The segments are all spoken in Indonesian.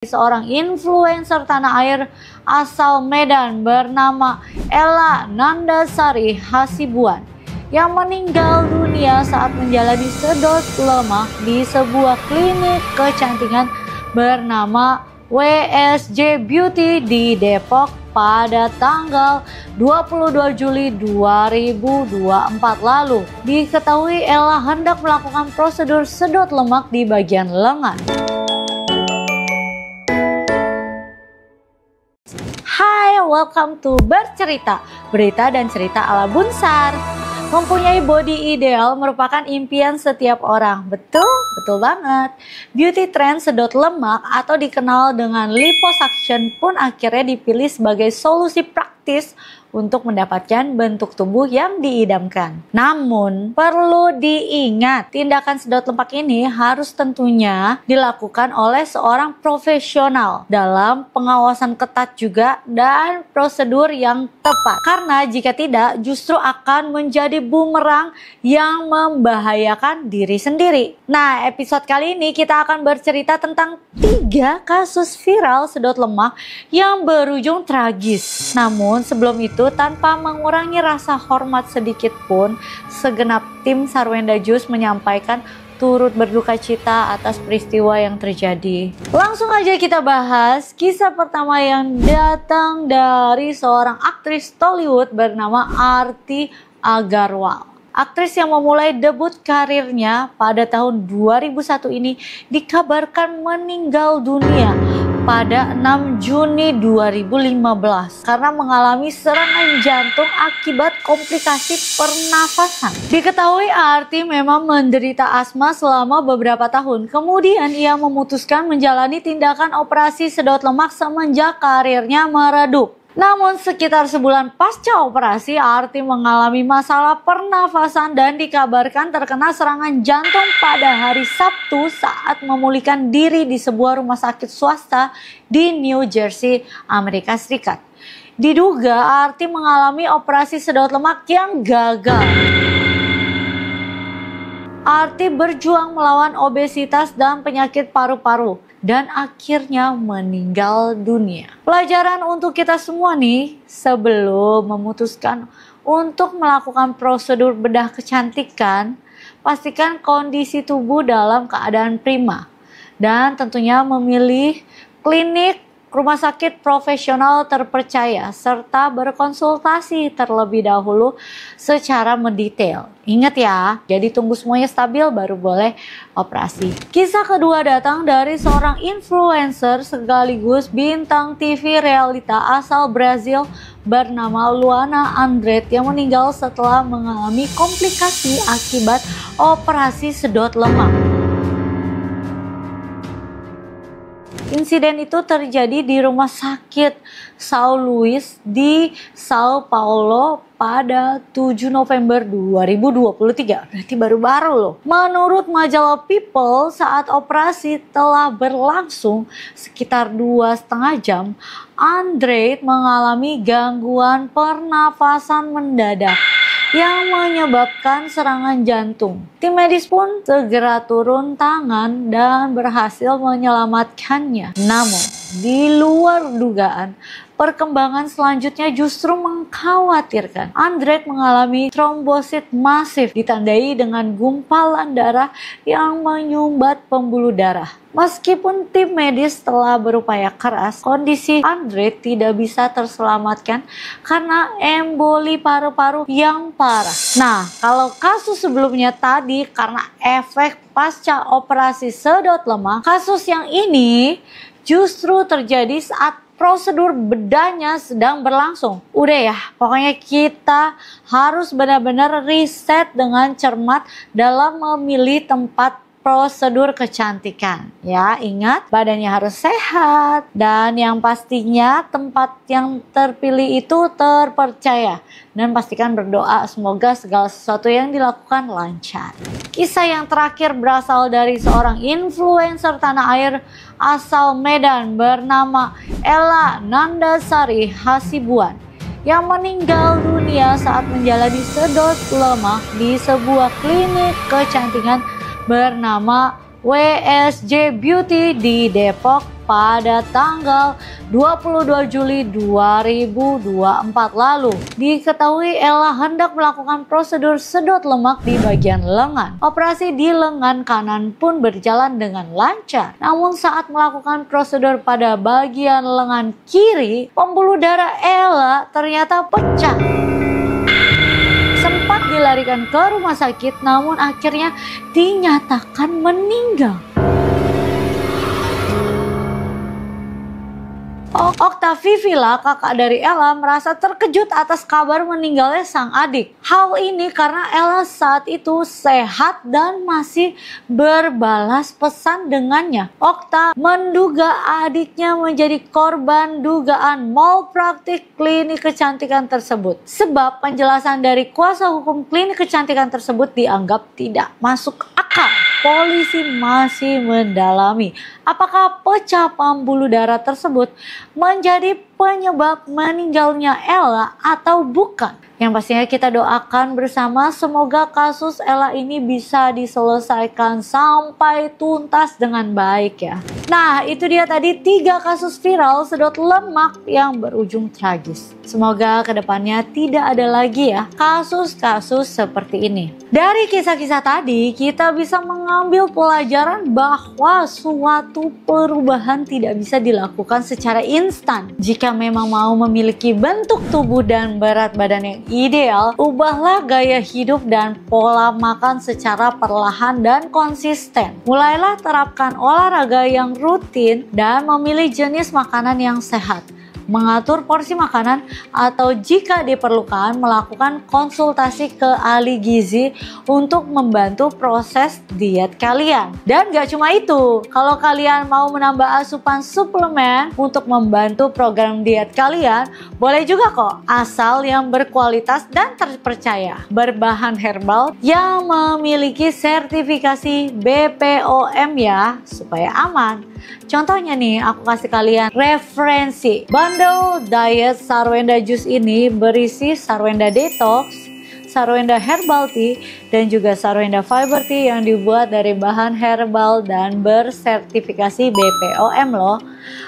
Seorang influencer tanah air asal Medan bernama Ella Nandasari Hasibuan yang meninggal dunia saat menjalani sedot lemak di sebuah klinik kecantikan bernama WSJ Beauty di Depok pada tanggal 22 Juli 2024 lalu. Diketahui Ella hendak melakukan prosedur sedot lemak di bagian lengan. Hai, welcome to Bercerita, berita dan cerita ala Bunsar. Mempunyai body ideal merupakan impian setiap orang. Betul banget. Beauty trend sedot lemak atau dikenal dengan liposuction pun akhirnya dipilih sebagai solusi praktis untuk mendapatkan bentuk tubuh yang diidamkan. Namun, perlu diingat, tindakan sedot lemak ini harus tentunya dilakukan oleh seorang profesional dalam pengawasan ketat juga dan prosedur yang tepat. Karena jika tidak, justru akan menjadi bumerang yang membahayakan diri sendiri. Nah, episode kali ini kita akan bercerita tentang 3 kasus viral sedot lemak yang berujung tragis. Namun, sebelum itu, tanpa mengurangi rasa hormat sedikit pun, segenap tim Sarwenda Jus menyampaikan turut berduka cita atas peristiwa yang terjadi. Langsung aja kita bahas kisah pertama yang datang dari seorang aktris Tollywood bernama Aarti Agarwal. Aktris yang memulai debut karirnya pada tahun 2001 ini dikabarkan meninggal dunia pada 6 Juni 2015 karena mengalami serangan jantung akibat komplikasi pernafasan. Diketahui Aarti memang menderita asma selama beberapa tahun. Kemudian ia memutuskan menjalani tindakan operasi sedot lemak semenjak karirnya meredup. Namun sekitar sebulan pasca operasi, Aarti mengalami masalah pernafasan dan dikabarkan terkena serangan jantung pada hari Sabtu saat memulihkan diri di sebuah rumah sakit swasta di New Jersey, Amerika Serikat. Diduga Aarti mengalami operasi sedot lemak yang gagal. Aarti berjuang melawan obesitas dan penyakit paru-paru dan akhirnya meninggal dunia. Pelajaran untuk kita semua nih, sebelum memutuskan untuk melakukan prosedur bedah kecantikan, pastikan kondisi tubuh dalam keadaan prima dan tentunya memilih klinik rumah sakit profesional terpercaya serta berkonsultasi terlebih dahulu secara mendetail. Ingat ya, jadi tunggu semuanya stabil baru boleh operasi. Kisah kedua datang dari seorang influencer sekaligus bintang TV realita asal Brazil bernama Luana Andretti yang meninggal setelah mengalami komplikasi akibat operasi sedot lemak. Insiden itu terjadi di rumah sakit São Luís di Sao Paulo pada 7 November 2023. Berarti baru-baru loh. Menurut majalah People, saat operasi telah berlangsung sekitar 2,5 jam, Andretti mengalami gangguan pernafasan mendadak yang menyebabkan serangan jantung. Tim medis pun segera turun tangan dan berhasil menyelamatkannya. Namun, di luar dugaan, perkembangan selanjutnya justru mengkhawatirkan. Andretti mengalami trombosit masif ditandai dengan gumpalan darah yang menyumbat pembuluh darah. Meskipun tim medis telah berupaya keras, kondisi Andretti tidak bisa terselamatkan karena emboli paru-paru yang parah. Nah, kalau kasus sebelumnya tadi karena efek pasca operasi sedot lemak, kasus yang ini justru terjadi saat prosedur bedahnya sedang berlangsung. Udah ya, pokoknya kita harus benar-benar riset dengan cermat dalam memilih tempat prosedur kecantikan. Ya, ingat badannya harus sehat dan yang pastinya tempat yang terpilih itu terpercaya. Dan pastikan berdoa semoga segala sesuatu yang dilakukan lancar. Kisah yang terakhir berasal dari seorang influencer tanah air asal Medan bernama Ella Nandasari Hasibuan yang meninggal dunia saat menjalani sedot lemak di sebuah klinik kecantikan bernama WSJ Beauty di Depok pada tanggal 22 Juli 2024 lalu. Diketahui Ella hendak melakukan prosedur sedot lemak di bagian lengan. Operasi di lengan kanan pun berjalan dengan lancar. Namun saat melakukan prosedur pada bagian lengan kiri, pembuluh darah Ella ternyata pecah. Sempat dilarikan ke rumah sakit, namun akhirnya dinyatakan meninggal. Octavia, kakak dari Ella, merasa terkejut atas kabar meninggalnya sang adik. Hal ini karena Ella saat itu sehat dan masih berbalas pesan dengannya. Okta menduga adiknya menjadi korban dugaan malpraktik klinik kecantikan tersebut. Sebab penjelasan dari kuasa hukum klinik kecantikan tersebut dianggap tidak masuk akal. Polisi masih mendalami apakah pecah pembuluh darah tersebut menjadi penyebab meninggalnya Ella atau bukan. Yang pastinya kita doakan bersama semoga kasus Ella ini bisa diselesaikan sampai tuntas dengan baik ya. Nah, itu dia tadi 3 kasus viral sedot lemak yang berujung tragis. Semoga kedepannya tidak ada lagi ya kasus-kasus seperti ini. Dari kisah-kisah tadi kita bisa mengambil pelajaran bahwa suatu perubahan tidak bisa dilakukan secara instan. Jika memang mau memiliki bentuk tubuh dan berat badan yang ideal, ubahlah gaya hidup dan pola makan secara perlahan dan konsisten. Mulailah terapkan olahraga yang rutin dan memilih jenis makanan yang sehat. Mengatur porsi makanan atau jika diperlukan melakukan konsultasi ke ahli gizi untuk membantu proses diet kalian. Dan gak cuma itu, kalau kalian mau menambah asupan suplemen untuk membantu program diet kalian, boleh juga kok, asal yang berkualitas dan terpercaya, berbahan herbal yang memiliki sertifikasi BPOM ya, supaya aman. Contohnya nih, aku kasih kalian referensi. Bundle diet Sarwenda Juice ini berisi Sarwenda Detox, Sarwenda Herbal Tea, dan juga Sarwenda Fiber Tea yang dibuat dari bahan herbal dan bersertifikasi BPOM loh.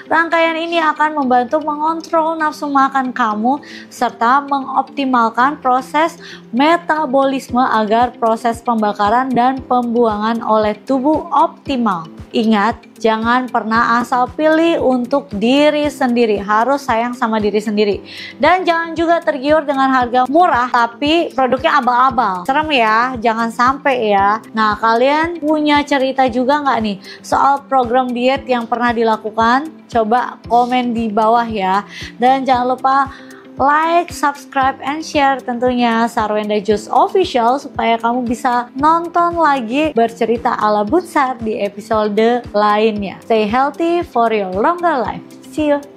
Rangkaian ini akan membantu mengontrol nafsu makan kamu serta mengoptimalkan proses metabolisme agar proses pembakaran dan pembuangan oleh tubuh optimal. Ingat, jangan pernah asal pilih untuk diri sendiri, harus sayang sama diri sendiri. Dan jangan juga tergiur dengan harga murah tapi produknya abal-abal. Serem ya, jangan sampai ya. Nah, kalian punya cerita juga nggak nih soal program diet yang pernah dilakukan? Coba komen di bawah ya. Dan jangan lupa like, subscribe, and share tentunya Sarwenda Juice Official supaya kamu bisa nonton lagi bercerita ala Bunsar di episode lainnya. Stay healthy for your longer life. See you.